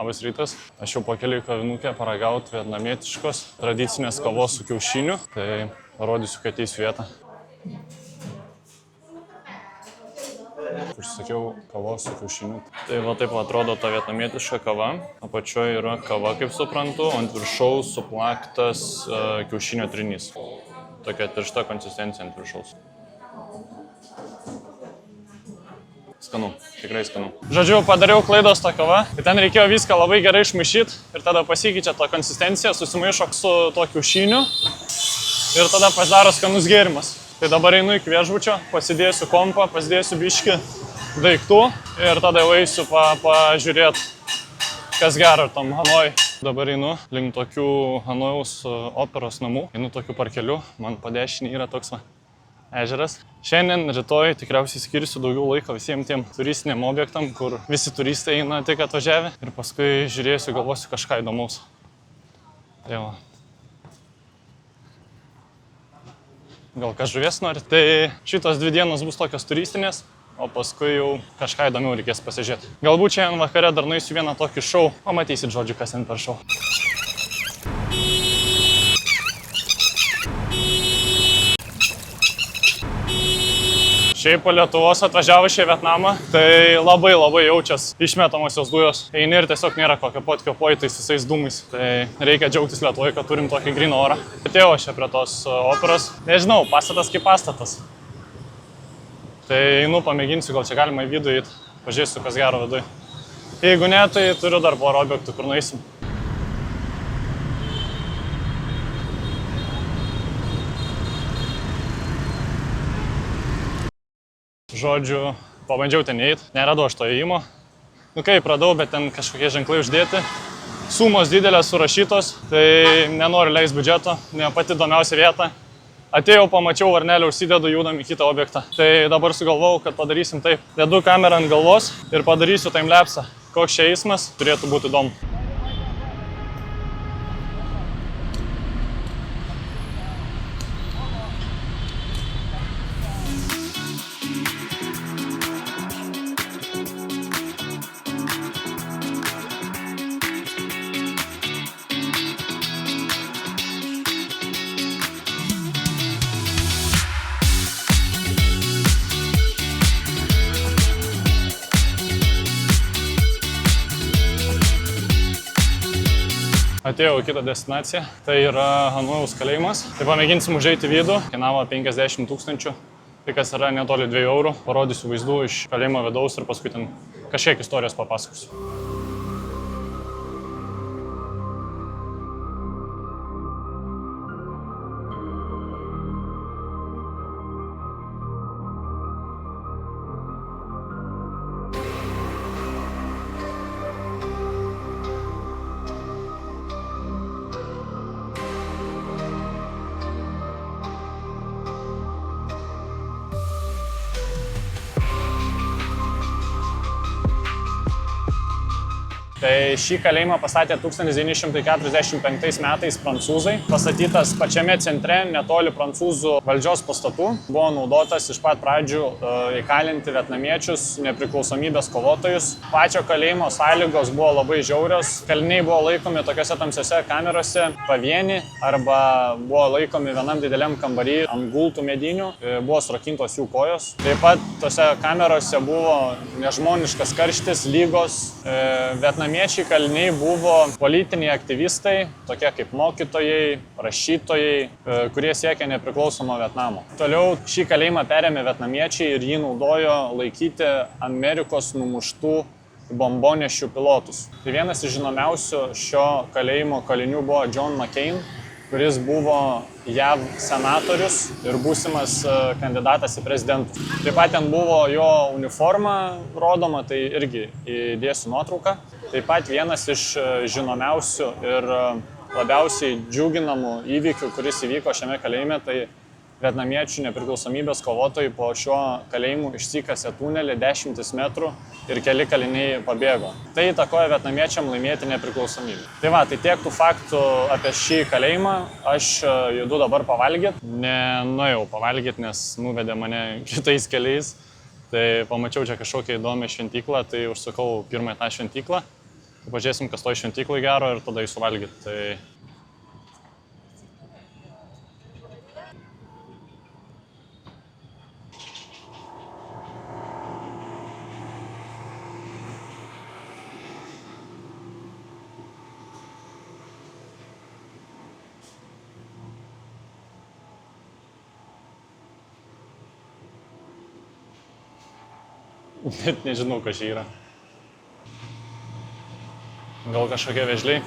Labas rytas. Aš jau pakeliu į kavinukę paragauti vietnamietiškos tradicinės kavos su kiaušiniu. Tai parodysiu, kad ateisiu vietą. Užsakiau kavos su kiaušiniu. Tai va taip atrodo ta vietnamietiška kava. Apačioje yra kava, kaip suprantu, ant viršaus suplaktas kiaušinio trinys. Tokia tiršta konsistencija ant viršaus. Skanu, tikrai skanu. Žodžiu, padariau klaidos tą kavą. Tai ten reikėjo viską labai gerai išmaišyti ir tada pasikeičia ta konsistencija, susimaišo su to kiaušiniu ir tada pasidaro skanus gėrimas. Tai dabar einu iki viešbučio, pasidėsiu kompą, pasidėsiu biškį daiktų ir tada jau eisiu pažiūrėti, kas gero tam Hanoj. Dabar einu link tokių Hanojaus operos namų, einu tokiu parkeliu, man padešinį yra toks ežeras. Šiandien, rytoj tikriausiai skirsiu daugiau laiko visiems tiem turistiniam objektam, kur visi turistai eina tik atvažiavę ir paskui žiūrėsiu, galvosiu kažką įdomaus. Tai va. Gal kas žuvies nori? Tai šitos 2 dienos bus tokios turistinės, o paskui jau kažką įdomiau reikės pasižiūrėti. Galbūt šiandien vakare dar nueisiu vieną tokį šou, pamatysit žodžiu, kas ten per šou. Šiaip po Lietuvos atvažiavus į Vietnamą, tai labai jaučias išmetamosios dujos. Eini ir tiesiog nėra kokio potkio pojūtis visais dūmais. Tai reikia džiaugtis Lietuvoje, kad turim tokį gryną orą. Atėjau aš prie tos operos. Nežinau, pastatas kaip pastatas. Tai einu, pamėginsiu, gal čia galima į vidų įt. Pažiūrėsiu, kas gero viduj. Jeigu ne, tai turiu dar porą objektų, kur nueisim. Žodžiu, pabandžiau ten įeit, neradau aš to įėjimo. Nu kaip, radau, bet ten kažkokie ženklai uždėti. Sumos didelės surašytos, tai nenoriu leis biudžeto, ne pati įdomiausia vieta. Atėjau, pamačiau varnelę, užsidedu, judam į kitą objektą. Tai dabar sugalvojau, kad padarysim taip. Dedu kamerą ant galvos ir padarysiu timelapsą. Koks čia eismas, turėtų būti įdomu. Atėjau į kitą destinaciją, tai yra Hanojaus kalėjimas. Tai pamėginsim užeiti į vidų, kainavo 50 000, tai kas yra netoli 2 eurų. Parodysiu vaizdų iš kalėjimo vidaus ir paskui ten kažkiek istorijos papasakosiu. Tai šį kalėjimą pastatė 1945 metais prancūzai. Pastatytas pačiame centre, netoli prancūzų valdžios pastatų. Buvo naudotas iš pat pradžių įkalinti vietnamiečius, nepriklausomybės kovotojus. Pačio kalėjimo sąlygos buvo labai žiaurios. Kaliniai buvo laikomi tokiose tamsiose kamerose pavieni arba buvo laikomi vienam dideliam kambarį ant gultų medinių. Buvo surakintos jų kojos. Taip pat tose kamerose buvo nežmoniškas karštis, lygos. Vietnamiečiai kaliniai buvo politiniai aktyvistai, tokie kaip mokytojai, rašytojai, kurie siekė nepriklausomo Vietnamo. Toliau šį kalėjimą perėmė vietnamiečiai ir jį naudojo laikyti Amerikos numuštų bombonešių pilotus. Tai vienas iš žinomiausių šio kalėjimo kalinių buvo John McCain, kuris buvo JAV senatorius ir būsimas kandidatas į prezidentus. Taip pat ten buvo jo uniforma rodoma, tai irgi įdėsiu nuotrauką. Taip pat vienas iš žinomiausių ir labiausiai džiuginamų įvykių, kuris įvyko šiame kalėjime, tai vietnamiečių nepriklausomybės kovotojai po šiuo kalėjimu išsikasė tunelį 10 metrų ir keli kaliniai pabėgo. Tai įtakoja vietnamiečiam laimėti nepriklausomybę. Tai va, tai tiek tų faktų apie šį kalėjimą. Aš judu dabar pavalgyti. Nenuėjau pavalgyti, nes nuvedė mane kitais keliais. Tai pamačiau čia kažkokią įdomią šventyklą, tai užsukau pirmąją tą šventyklą. Pažiūrėsim, kas toj šventyklai gero ir tada jį suvalgyti. Tai... Net nežinau, kas čia yra. Gal kažkokie vėžliai?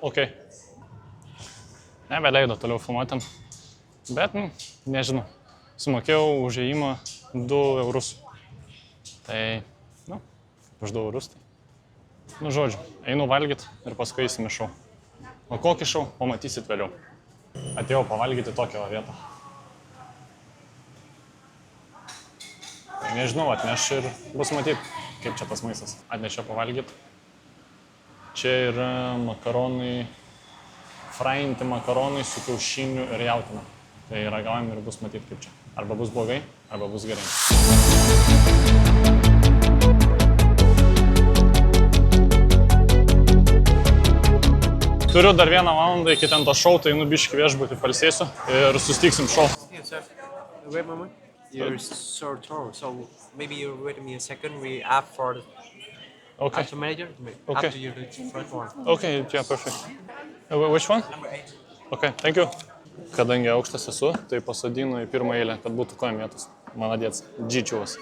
Okei. Nebeleido toliau filmuotam. Bet, nežinau. Sumokėjau už įėjimą 2 eurus. Tai, už 2 eurus tai. Žodžiu, einu valgyti ir paskui eisim į šou. O kokį šou, pamatysit vėliau. Atėjau pavalgyti tokią vietą. Tai nežinau, atneš ir bus matyti, kaip čia tas maistas. Atnešė pavalgyti. Čia yra makaronai, frainti makaronai su kiaušiniu ir jautiena. Tai ragaujam ir bus matyti, kaip čia. Arba bus blogai, arba bus gerai. Turiu dar 1 valandą iki ten to šou, tai biškį viešbutį palsėsiu ir sustiksim šou. Wait a moment. You're so tall, so maybe you wait me a second. We ask for the Okay. manager. Okay. After you do the first one. Okay, yeah, perfect. Which one? Number 8. Okay, thank you. Kadangi aukštas esu, tai pasodinu į pirmą eilę, kad būtų kojom vietos. Maladėts, džičiuvas.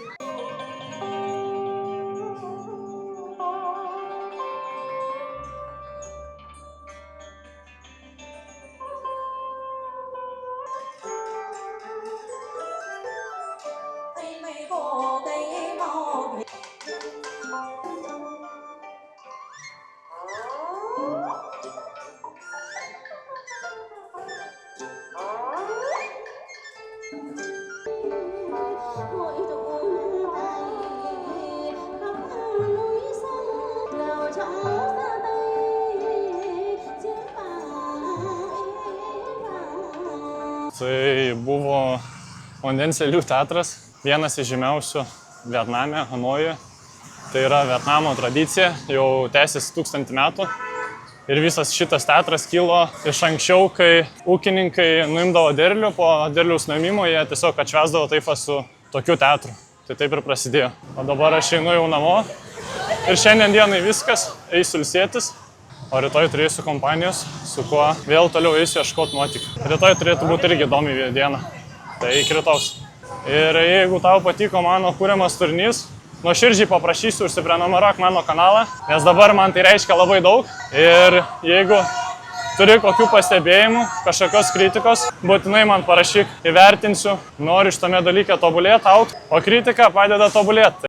Tai buvo vandens lėlių teatras, vienas iš žymiausių Vietname, Hanojuje. Tai yra Vietnamo tradicija, jau tęsiasi 1000 metų. Ir visas šitas teatras kilo iš anksčiau, kai ūkininkai nuimdavo derlių, po derliaus nuėmimo jie tiesiog atšvęsdavo taifą su tokiu teatru. Tai taip ir prasidėjo. O dabar aš einu jau namo ir šiandien dienai viskas, eisiu ilsėtis. O rytoj turėsiu kompanijos, su kuo vėl toliau eisiu ieškoti nuotykių. Rytoj turėtų būti irgi įdomi diena. Tai iki rytaus. Ir jeigu tau patiko mano kūriamas turinys, nuoširdžiai paprašysiu užsiprenumeruok mano kanalą, nes dabar man tai reiškia labai daug. Ir jeigu turi kokių pastebėjimų, kažkokios kritikos, būtinai man parašyk, įvertinsiu. Noriu šitame dalyke tobulėti, augti, o kritika padeda tobulėti.